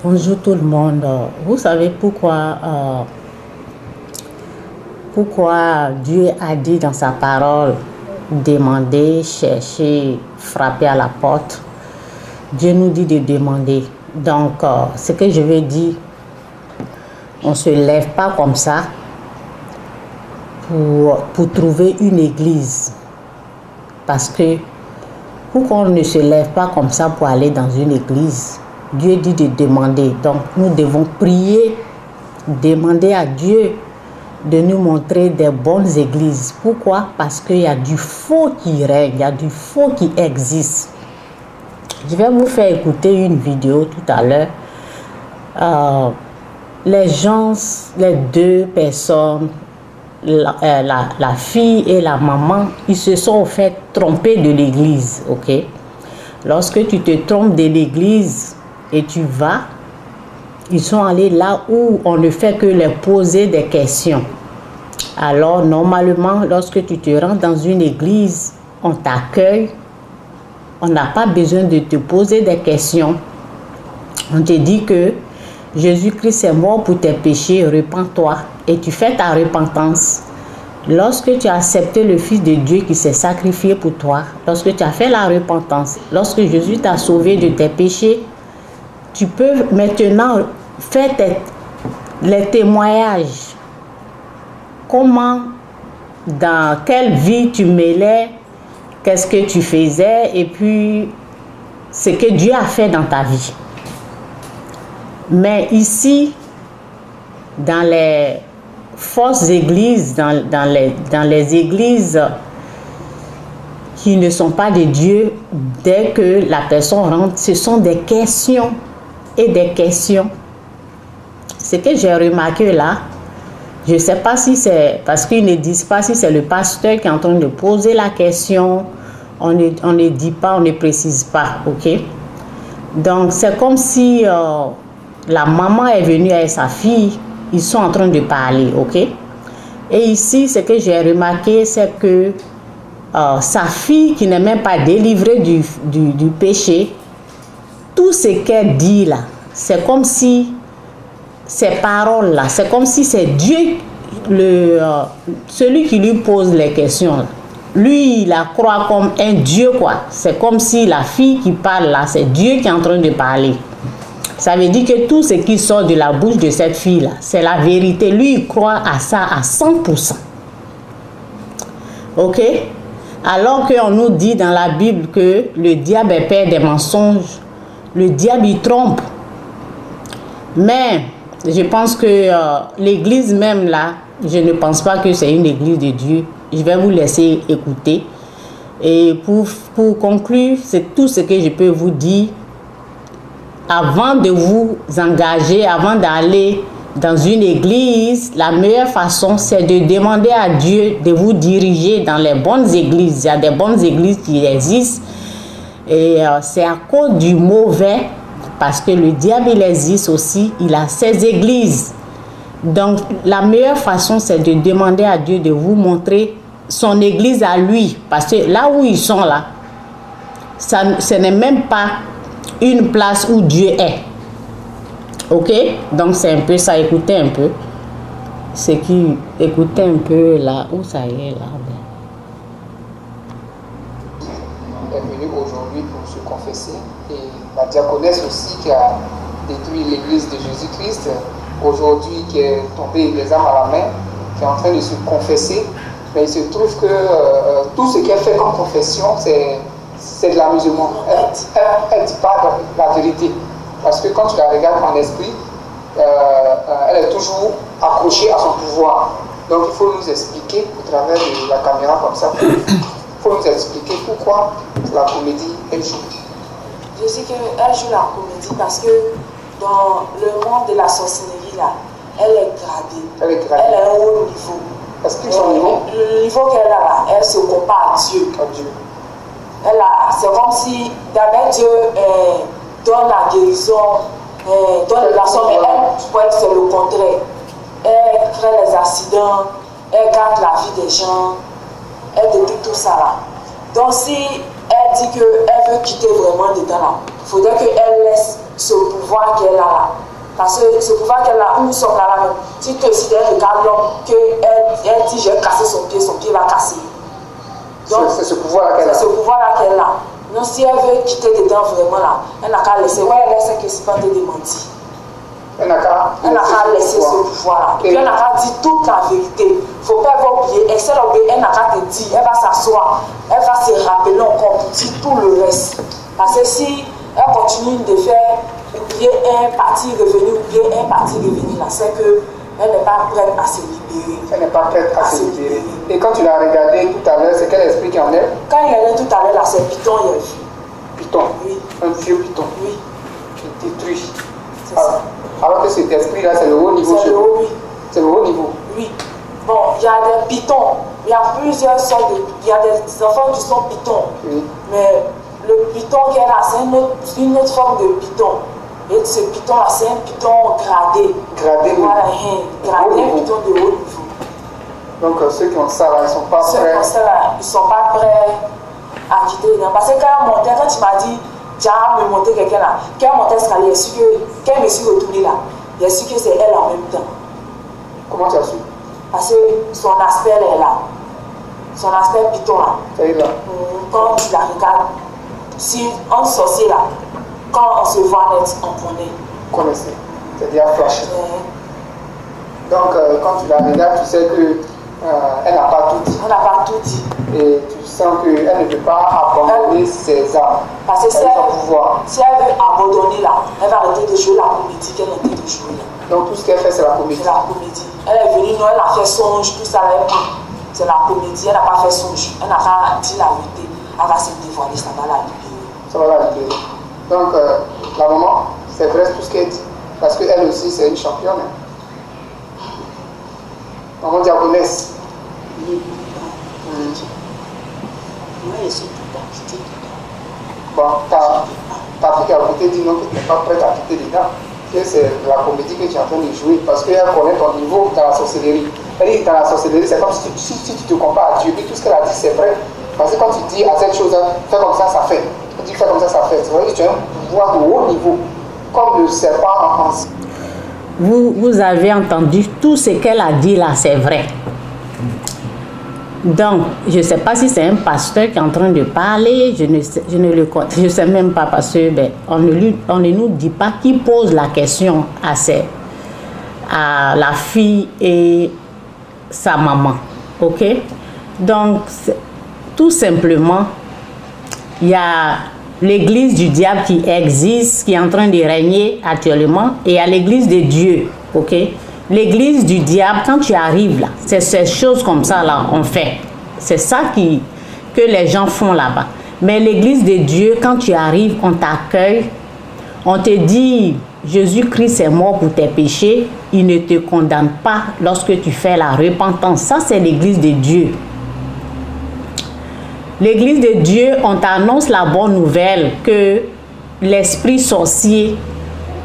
Bonjour tout le monde. Vous savez pourquoi Dieu a dit dans sa parole demander, chercher, frapper à la porte. Dieu nous dit de demander. Donc, ce que je veux dire, on ne se lève pas comme ça pour trouver une église. Parce que pourquoi on ne se lève pas comme ça pour aller dans une église? Dieu dit de demander. Donc, nous devons prier, demander à Dieu de nous montrer des bonnes églises. Pourquoi? Parce qu'il y a du faux qui règne, il y a du faux qui existe. Je vais vous faire écouter une vidéo tout à l'heure. Les deux personnes, la fille et la maman, ils se sont fait tromper de l'église, ok? Lorsque tu te trompes de l'église et tu vas, ils sont allés là où on ne fait que leur poser des questions. Alors, normalement, lorsque tu te rends dans une église, on t'accueille, on n'a pas besoin de te poser des questions. On te dit que Jésus-Christ est mort pour tes péchés, repens-toi et tu fais ta repentance. Lorsque tu as accepté le Fils de Dieu qui s'est sacrifié pour toi, lorsque tu as fait la repentance, lorsque Jésus t'a sauvé de tes péchés, tu peux maintenant faire les témoignages. Comment, dans quelle vie tu mêlais, qu'est-ce que tu faisais et puis ce que Dieu a fait dans ta vie. Mais ici, dans les fausses églises, dans les églises qui ne sont pas de Dieu, dès que la personne rentre, ce sont des questions et des questions. Ce que j'ai remarqué là, je ne sais pas si c'est parce qu'ils ne disent pas si c'est le pasteur qui est en train de poser la question. On ne dit pas, on ne précise pas, ok? Donc c'est comme si la maman est venue avec sa fille, ils sont en train de parler, ok? Et ici, ce que j'ai remarqué, c'est que sa fille qui n'est même pas délivrée du péché, tout ce qu'elle dit là, c'est comme si ces paroles-là, c'est comme si c'est Dieu, celui qui lui pose les questions là. Lui, il la croit comme un Dieu, quoi. C'est comme si la fille qui parle là, c'est Dieu qui est en train de parler. Ça veut dire que tout ce qui sort de la bouche de cette fille-là, c'est la vérité. Lui, il croit à ça à 100%. Ok? Alors qu'on nous dit dans la Bible que le diable est père des mensonges, le diable, il trompe. Mais je pense que l'église même là, je ne pense pas que c'est une église de Dieu. Je vais vous laisser écouter. Et pour conclure, c'est tout ce que je peux vous dire. Avant de vous engager, avant d'aller dans une église, la meilleure façon, c'est de demander à Dieu de vous diriger dans les bonnes églises. Il y a des bonnes églises qui existent. Et c'est à cause du mauvais, parce que le diable, il existe aussi, il a ses églises. Donc, la meilleure façon, c'est de demander à Dieu de vous montrer son église à lui. Parce que là où ils sont là, ce n'est même pas une place où Dieu est. Ok? Donc, c'est un peu ça. Écoutez un peu. C'est qui écoutez un peu là. Où ça y est là? Est venu aujourd'hui pour se confesser. Et la diaconesse aussi qui a détruit l'église de Jésus-Christ, aujourd'hui qui est tombée les armes à la main, qui est en train de se confesser. Mais il se trouve que tout ce qu'elle fait comme confession, c'est de l'amusement. Elle ne dit pas la vérité. Parce que quand tu la regardes en esprit, elle est toujours accrochée à son pouvoir. Donc il faut nous expliquer, au travers de la caméra comme ça, il faut nous expliquer pourquoi la comédie, elle joue. Je sais qu'elle joue la comédie parce que dans le monde de la sorcellerie, là, elle est gradée. Elle est à un haut niveau. Explique son niveau. Le niveau qu'elle a là, elle se compare à Dieu. C'est comme si d'abord Dieu donne la guérison, donne la somme, mais elle fait le contraire. Elle crée les accidents, elle garde la vie des gens, elle détruit tout ça là. Donc si elle dit qu'elle veut quitter vraiment dedans là, il faudrait qu'elle laisse ce pouvoir qu'elle a là. Parce que ce pouvoir qu'elle a, où nous sommes là, même. Si tu aussi regardes l'homme, qu'elle dit j'ai cassé son pied va casser. C'est ce pouvoir-là qu'elle a. C'est ce pouvoir-là qu'elle a. Donc si elle veut quitter dedans vraiment là, elle n'a qu'à laisser. Ouais, elle laisse que c'est pas de démentir. Elle n'a qu'à laisser ce pouvoir-là. Et puis elle n'a qu'à dire toute la vérité. Il ne faut pas avoir oublié. Elle n'a qu'à te dire. Elle va s'asseoir. Elle va se rappeler encore pour dire tout le reste. Parce que si elle continue de faire oublier un parti revenu, oublier un parti revenu, là, c'est qu'elle n'est pas prête à se libérer. Elle n'est pas prête à se libérer. Et quand tu l'as regardé tout à l'heure, c'est quel esprit qui en est? Quand il est tout à l'heure, là, c'est Python, il a vu. Python? Oui. Un vieux Python? Oui. Qui détruit. C'est ça. Alors que cet esprit-là, c'est le haut niveau. C'est le haut, oui. C'est le haut niveau. Oui. Bon, il y a des pythons. Il y a plusieurs sortes de... Il y a des enfants qui sont pythons. Oui. Mais le python qui est là, c'est une autre forme de python. Et ce python-là, c'est un python gradé. Gradé, oui. Voilà, gradé, un python de haut niveau. Donc ceux qui ont ça là, ils ne sont pas prêts. Ceux qui ont ça là, ils ne sont pas prêts à quitter. Parce que quand tu m'as dit, tu as me monter quelqu'un là, quand elle montait l'escalier, quand je me suis retournée là, j'ai su que c'est elle en même temps. Comment tu as su? Parce que son aspect elle est là. Son aspect python là. Elle est là. Quand tu la regardes, si on sorcier là, quand on se voit net, on connaît. Connaissez. C'est-à-dire flash. Donc quand tu la regardes, tu sais que elle n'a pas tout dit. Elle n'a pas tout dit. Et tu sens qu'elle ne peut pas abandonner ses armes. Parce que si elle veut abandonner là, elle va arrêter de jouer la comédie qu'elle est en train de jouer là. Donc tout ce qu'elle fait, c'est la comédie. C'est la comédie. Elle est venue, non, elle a fait songe, tout ça là. C'est la comédie, elle n'a pas fait songe. Elle n'a pas dit la vérité. Elle va se dévoiler, ça va la libérer. Ça va la libérer. Donc la maman, c'est vrai tout ce qu'elle dit. Parce qu'elle aussi, c'est une championne. Maman diaconesse. Oui. Moi, je suis tout à quitter dedans. Bon, ta fille qui a côté dit non, que tu n'es pas prête à quitter dedans. Que c'est la comédie que tu es en train de jouer. Parce qu'elle connaît ton niveau dans la sorcellerie. Elle dit dans la sorcellerie, c'est comme si tu te compares à Dieu. Et tout ce qu'elle a dit, c'est vrai. Parce que quand tu dis à cette chose, fais comme ça fait. Tu dis fais comme ça fait. C'est vrai que tu as un pouvoir de haut niveau. Comme le serpent en France. Vous avez entendu tout ce qu'elle a dit là, c'est vrai. Donc, je ne sais pas si c'est un pasteur qui est en train de parler, je ne sais même pas parce que on ne nous dit pas qui pose la question à la fille et sa maman. Ok? Donc, tout simplement, il y a l'église du diable qui existe, qui est en train de régner actuellement, et il y a l'église de Dieu. Ok? L'église du diable, quand tu arrives là, c'est ces choses comme ça là, on fait. C'est ça que les gens font là-bas. Mais l'église de Dieu, quand tu arrives, on t'accueille, on te dit, Jésus-Christ est mort pour tes péchés, il ne te condamne pas lorsque tu fais la repentance. Ça, c'est l'église de Dieu. L'église de Dieu, on t'annonce la bonne nouvelle que l'esprit sorcier,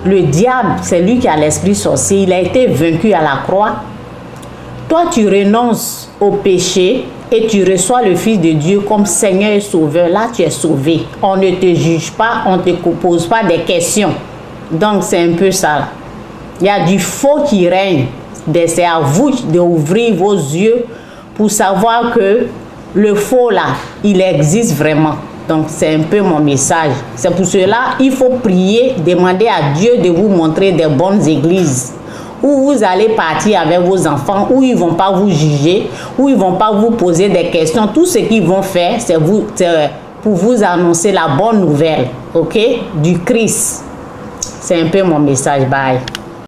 le diable, c'est lui qui a l'esprit sorcier, il a été vaincu à la croix. Toi, tu renonces au péché et tu reçois le Fils de Dieu comme Seigneur et Sauveur. Là, tu es sauvé. On ne te juge pas, on ne te pose pas des questions. Donc, c'est un peu ça. Là. Il y a du faux qui règne. C'est à vous d'ouvrir vos yeux pour savoir que le faux, là, il existe vraiment. Donc, c'est un peu mon message. C'est pour cela il faut prier, demander à Dieu de vous montrer des bonnes églises où vous allez partir avec vos enfants, où ils ne vont pas vous juger, où ils ne vont pas vous poser des questions. Tout ce qu'ils vont faire, c'est pour vous annoncer la bonne nouvelle, ok, du Christ. C'est un peu mon message. Bye.